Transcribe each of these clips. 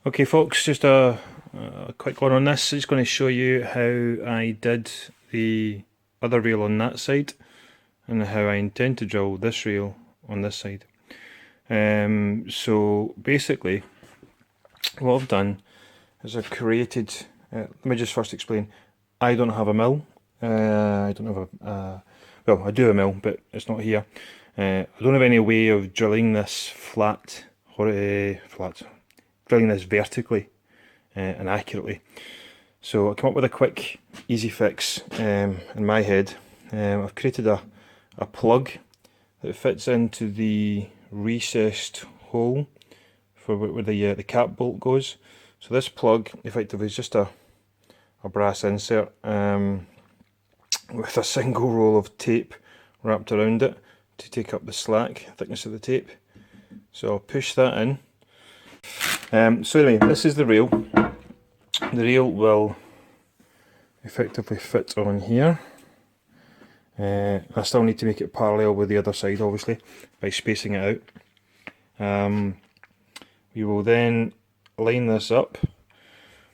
Okay folks, just a quick one on this. I'm just going to show you how I did the other reel on that side and how I intend to drill this reel on this side. So basically what I've done is I've created, let me just first explain, I don't have a mill, I don't have well I do have a mill but it's not here. I don't have any way of drilling this flat, drilling this vertically and accurately. So I come up with a quick, easy fix in my head. I've created a plug that fits into the recessed hole for where the cap bolt goes. So this plug effectively is just a brass insert with a single roll of tape wrapped around it to take up the slack thickness of the tape. So I'll push that in. So anyway, this is the reel. The reel will effectively fit on here. I still need to make it parallel with the other side, obviously, by spacing it out. We will then line this up.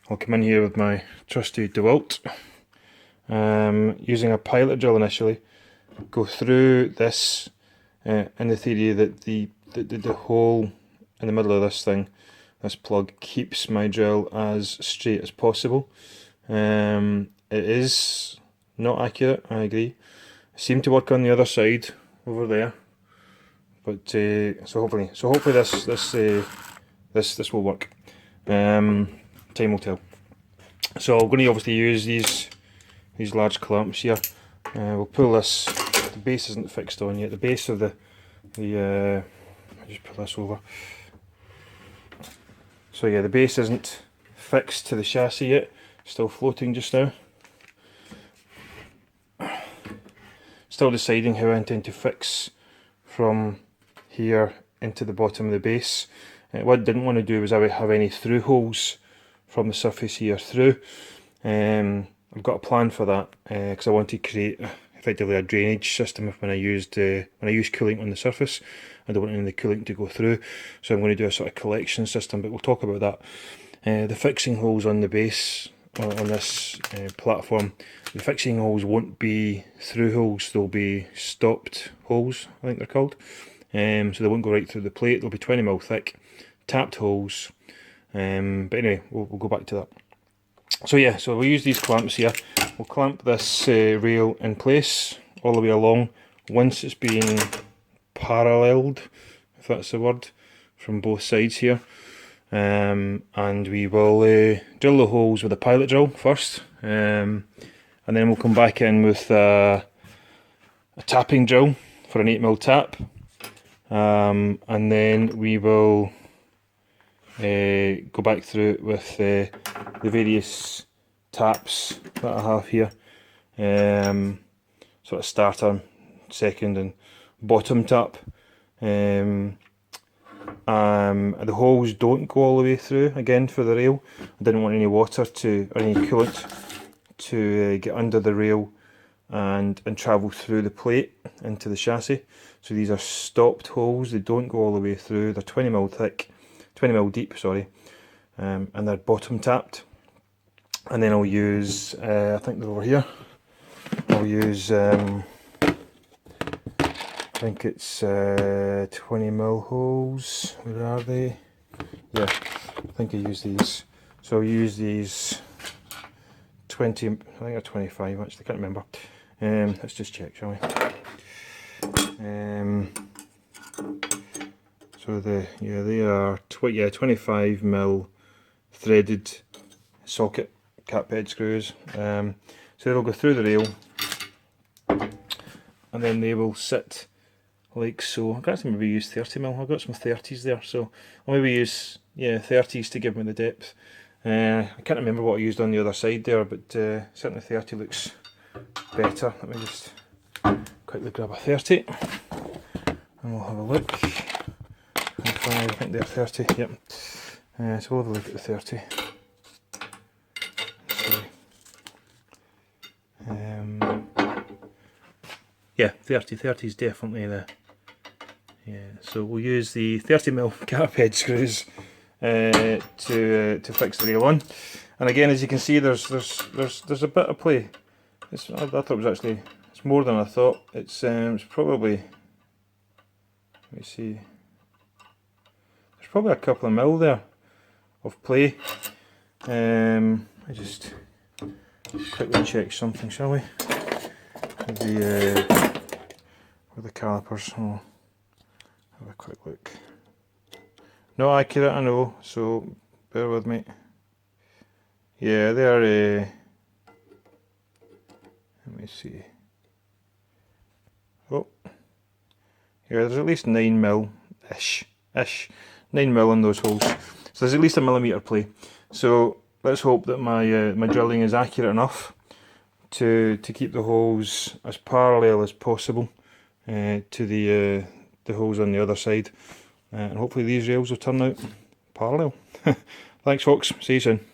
I'll come in here with my trusty DeWalt, using a pilot drill initially, go through this in the theory that the hole in the middle of this thing, this plug, keeps my drill as straight as possible. It is not accurate, I agree. I seem to work on the other side over there, but so hopefully this will work. Time will tell. So I'm going to obviously use these large clamps here. We'll pull this. The base isn't fixed on yet. The base of the I'll just pull this over. So yeah, the base isn't fixed to the chassis yet, still floating just now. Still deciding how I intend to fix from here into the bottom of the base. What I didn't want to do was have any through holes from the surface here through. I've got a plan for that because I want to create effectively a drainage system when I use cooling on the surface. I don't want any of the cooling to go through, so I'm going to do a sort of collection system, but we'll talk about that. The fixing holes on the base on this platform, the fixing holes won't be through holes, they'll be stopped holes, I think they're called. So they won't go right through the plate, they'll be 20mm thick, tapped holes. But anyway, we'll go back to that. So yeah, so we'll use these clamps here. We'll clamp this rail in place all the way along once it's been paralleled, if that's the word, from both sides here. And we will drill the holes with a pilot drill first, and then we'll come back in with a tapping drill for an 8mm tap, and then we will go back through it with the various taps that I have here, sort of starter, second and bottom tap. The holes don't go all the way through, again for the rail. I didn't want any water or any coolant to get under the rail and travel through the plate into the chassis. So these are stopped holes, they don't go all the way through, they're 20mm thick, 20mm deep, sorry, and they're bottom tapped. And then I'll use, I think they're over here, I'll use, I think it's 20mm holes. Where are they? Yeah, I think I use these. So I'll use these 20, I think they're 25 actually, I can't remember. Let's just check, shall we? So they are 25mm threaded socket cap head screws. So they'll go through the rail, and then they will sit like so. I can actually maybe use 30mm. I've got some 30s there, so I'll maybe use 30s to give me the depth. I can't remember what I used on the other side there, but certainly 30 looks better. Let me just quickly grab a 30 and we'll have a look. 25, I think they're 30, yep. So we'll have a look at the 30. Yeah, 30 is definitely the, so we'll use the 30mm cap head screws to fix the rail on. And again, as you can see, there's a bit of play. I thought it was actually, it's more than I thought. It's probably, let me see, there's probably a couple of mil there of play. I just quickly check something, shall we? With the calipers, I'll have a quick look. Not accurate, I know, so bear with me. Yeah, they're, let me see. Oh, yeah, there's at least 9 mil ish, 9 mil in those holes. So there's at least a millimetre play. So let's hope that my my drilling is accurate enough to keep the holes as parallel as possible to the holes on the other side, and hopefully these rails will turn out parallel. Thanks folks, see you soon.